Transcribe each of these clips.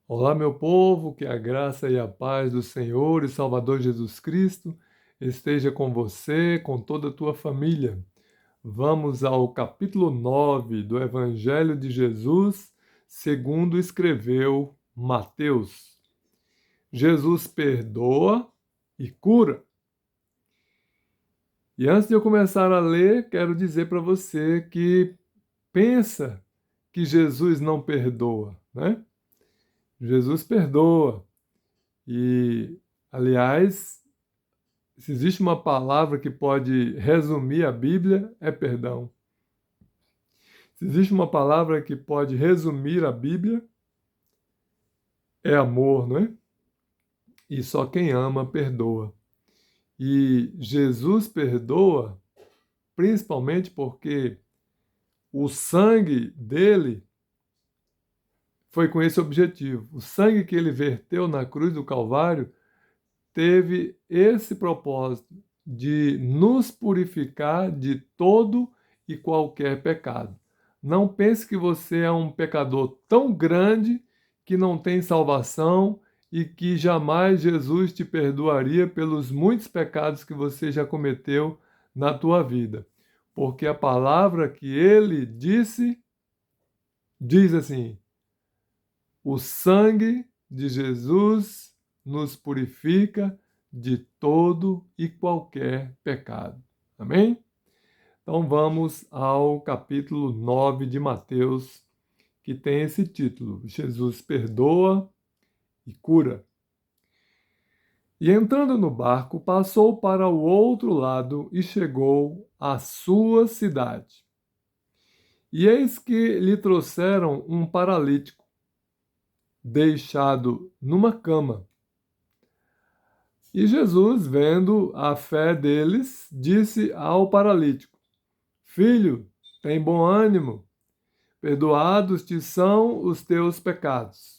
Olá, meu povo, que a graça e a paz do Senhor e Salvador Jesus Cristo esteja com você, com toda a tua família. Vamos ao capítulo 9 do Evangelho de Jesus, segundo escreveu Mateus. Jesus perdoa e cura. E antes de eu começar a ler, quero dizer para você que pensa que Jesus não perdoa, né? Jesus perdoa. E, aliás, se existe uma palavra que pode resumir a Bíblia, é perdão. Se existe uma palavra que pode resumir a Bíblia, é amor, não é? E só quem ama perdoa. E Jesus perdoa principalmente porque o sangue dele foi com esse objetivo. O sangue que ele verteu na cruz do Calvário teve esse propósito de nos purificar de todo e qualquer pecado. Não pense que você é um pecador tão grande que não tem salvação e que jamais Jesus te perdoaria pelos muitos pecados que você já cometeu na tua vida. Porque a palavra que ele disse diz assim: o sangue de Jesus nos purifica de todo e qualquer pecado. Amém? Então vamos ao capítulo 9 de Mateus, que tem esse título: Jesus perdoa e cura. E entrando no barco, passou para o outro lado e chegou à sua cidade. E eis que lhe trouxeram um paralítico, deixado numa cama. E Jesus, vendo a fé deles, disse ao paralítico: Filho, tem bom ânimo, perdoados te são os teus pecados.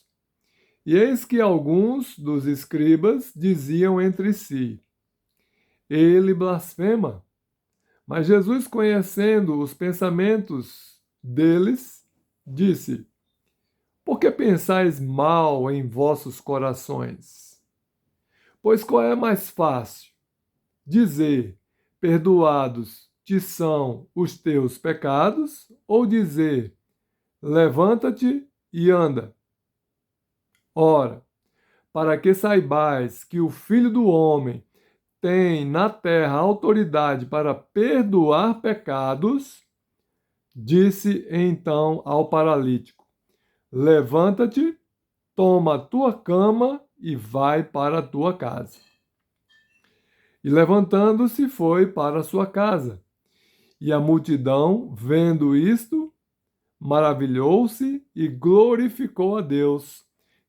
E eis que alguns dos escribas diziam entre si: Ele blasfema. Mas Jesus, conhecendo os pensamentos deles, disse: Por que pensais mal em vossos corações? Pois qual é mais fácil? Dizer, perdoados te são os teus pecados, ou dizer, levanta-te e anda? Ora, para que saibais que o Filho do Homem tem na terra autoridade para perdoar pecados, disse então ao paralítico: Levanta-te, toma a tua cama e vai para a tua casa. E levantando-se, foi para a sua casa. E a multidão, vendo isto, maravilhou-se e glorificou a Deus,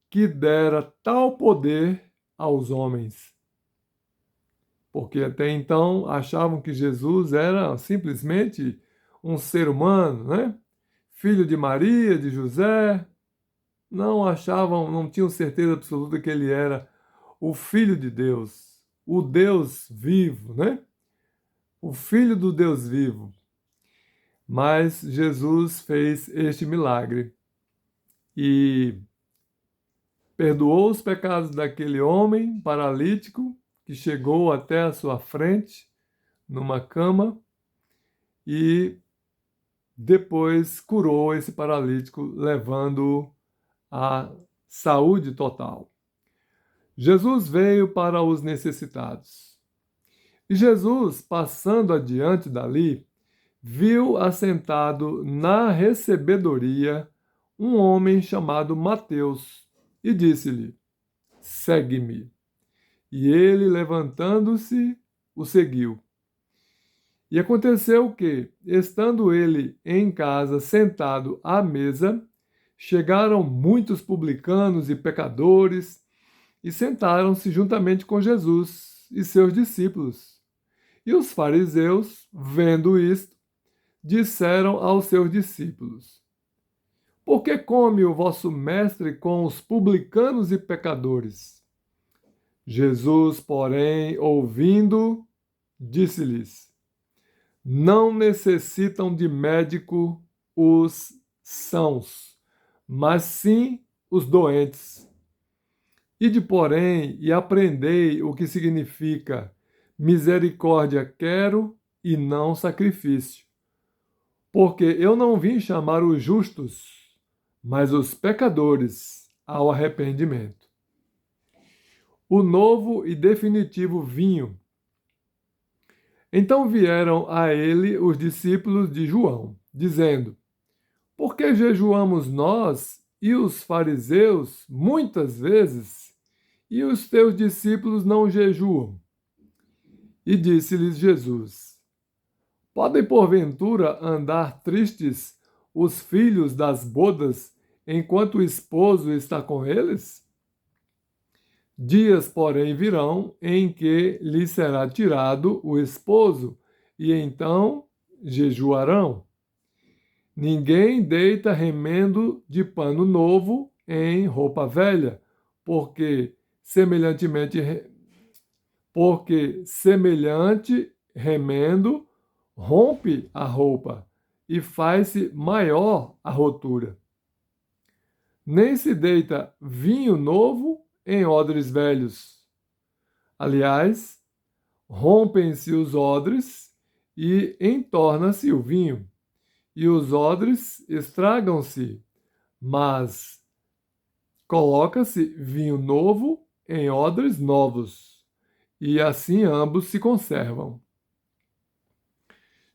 que dera tal poder aos homens. Porque até então achavam que Jesus era simplesmente um ser humano, né? Filho de Maria, de José. Não achavam, não tinham certeza absoluta que ele era o Filho de Deus, o Deus vivo, né? O Filho do Deus vivo. Mas Jesus fez este milagre e perdoou os pecados daquele homem paralítico que chegou até a sua frente numa cama e depois curou esse paralítico, levando-o à saúde total. Jesus veio para os necessitados. E Jesus, passando adiante dali, viu assentado na recebedoria um homem chamado Mateus e disse-lhe: Segue-me. E ele, levantando-se, o seguiu. E aconteceu que, estando ele em casa sentado à mesa, chegaram muitos publicanos e pecadores e sentaram-se juntamente com Jesus e seus discípulos. E os fariseus, vendo isto, disseram aos seus discípulos: Por que come o vosso mestre com os publicanos e pecadores? Jesus, porém, ouvindo, disse-lhes: Não necessitam de médico os sãos, mas sim os doentes. Ide, porém, e aprendei o que significa misericórdia quero e não sacrifício. Porque eu não vim chamar os justos, mas os pecadores ao arrependimento. O novo e definitivo vinho. Então vieram a ele os discípulos de João, dizendo: Por que jejuamos nós e os fariseus muitas vezes, e os teus discípulos não jejuam? E disse-lhes Jesus: Podem porventura andar tristes os filhos das bodas enquanto o esposo está com eles? Dias, porém, virão em que lhe será tirado o esposo, e então jejuarão. Ninguém deita remendo de pano novo em roupa velha, porque semelhante remendo rompe a roupa e faz-se maior a rotura. Nem se deita vinho novo em odres velhos. Aliás, rompem-se os odres e entorna-se o vinho, e os odres estragam-se, mas coloca-se vinho novo em odres novos, e assim ambos se conservam.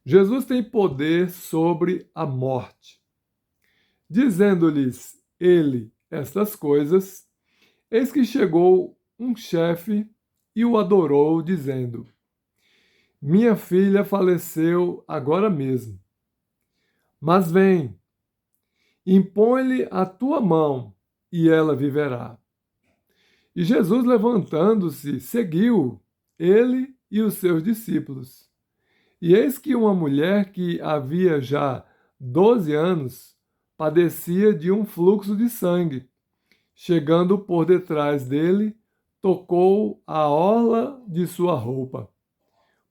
Jesus tem poder sobre a morte. Dizendo-lhes ele estas coisas, eis que chegou um chefe e o adorou, dizendo: Minha filha faleceu agora mesmo. Mas vem, impõe-lhe a tua mão, e ela viverá. E Jesus, levantando-se, seguiu ele e os seus discípulos. E eis que uma mulher que havia já 12 anos padecia de um fluxo de sangue. Chegando por detrás dele, tocou a orla de sua roupa,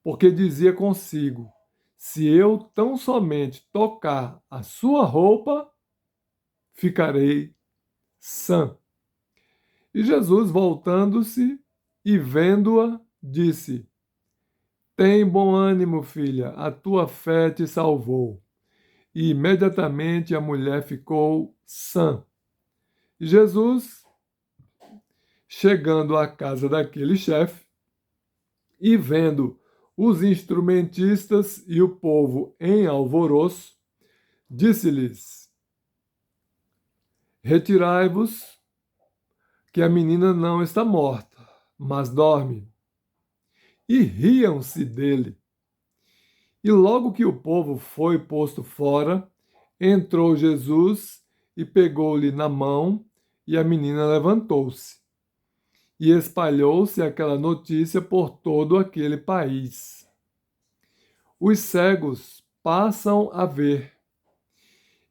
porque dizia consigo: se eu tão somente tocar a sua roupa, ficarei sã. E Jesus, voltando-se e vendo-a, disse: Tem bom ânimo, filha, a tua fé te salvou. E imediatamente a mulher ficou sã. E Jesus, chegando à casa daquele chefe e vendo os instrumentistas e o povo em alvoroço, disse-lhes: Retirai-vos, que a menina não está morta, mas dorme. E riam-se dele. E logo que o povo foi posto fora, entrou Jesus e pegou-lhe na mão, e a menina levantou-se. E espalhou-se aquela notícia por todo aquele país. Os cegos passam a ver.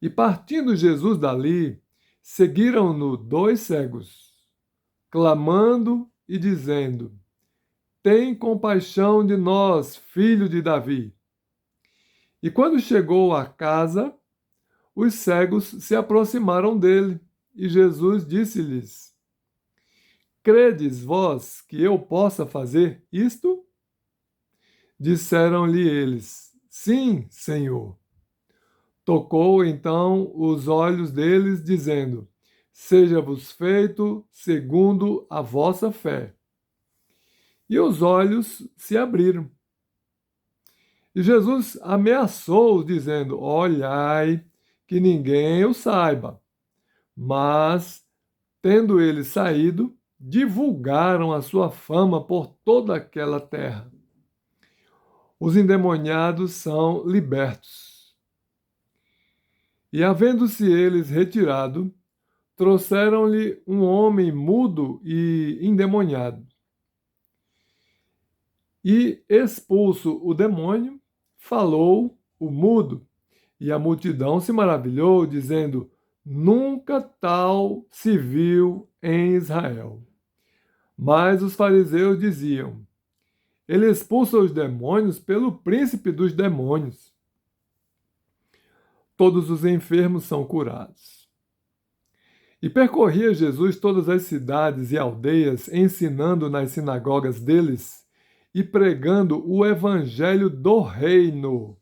E partindo Jesus dali, seguiram-no 2 cegos, clamando e dizendo: Tem compaixão de nós, filho de Davi. E quando chegou à casa, os cegos se aproximaram dele, e Jesus disse-lhes: Credes vós que eu possa fazer isto? Disseram-lhe eles: Sim, Senhor. Tocou então os olhos deles, dizendo: Seja-vos feito segundo a vossa fé. E os olhos se abriram. E Jesus ameaçou, dizendo: Olhai, que ninguém o saiba. Mas, tendo eles saído, divulgaram a sua fama por toda aquela terra. Os endemoniados são libertos. E, havendo-se eles retirado, trouxeram-lhe um homem mudo e endemoniado. E, expulso o demônio, falou o mudo, e a multidão se maravilhou, dizendo: Nunca tal se viu em Israel. Mas os fariseus diziam: Ele expulsa os demônios pelo príncipe dos demônios. Todos os enfermos são curados. E percorria Jesus todas as cidades e aldeias, ensinando nas sinagogas deles e pregando o evangelho do reino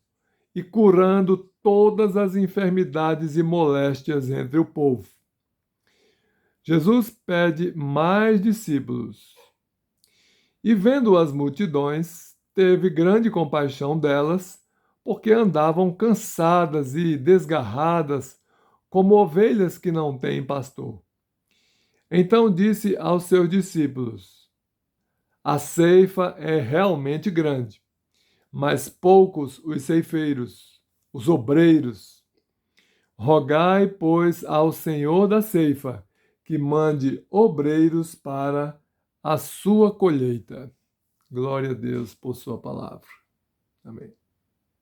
e curando todas as enfermidades e moléstias entre o povo. Jesus pede mais discípulos. E vendo as multidões, teve grande compaixão delas, porque andavam cansadas e desgarradas, como ovelhas que não têm pastor. Então disse aos seus discípulos: a ceifa é realmente grande, mas poucos os ceifeiros, os obreiros. Rogai, pois, ao Senhor da ceifa que mande obreiros para a sua colheita. Glória a Deus por sua palavra. Amém.